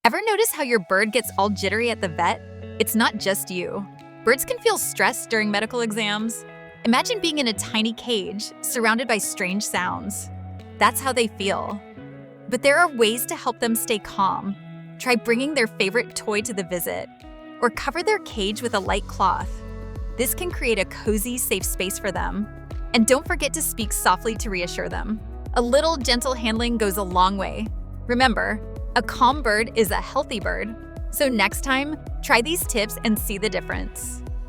Ever notice how your bird gets all jittery at the vet? It's not just you. Birds can feel stressed during medical exams. Imagine being in a tiny cage, surrounded by strange sounds. That's how they feel. But there are ways to help them stay calm. Try bringing their favorite toy to the visit, or cover their cage with a light cloth. This can create a cozy, safe space for them. And don't forget to speak softly to reassure them. A little gentle handling goes a long way. Remember, a calm bird is a healthy bird. So next time, try these tips and see the difference.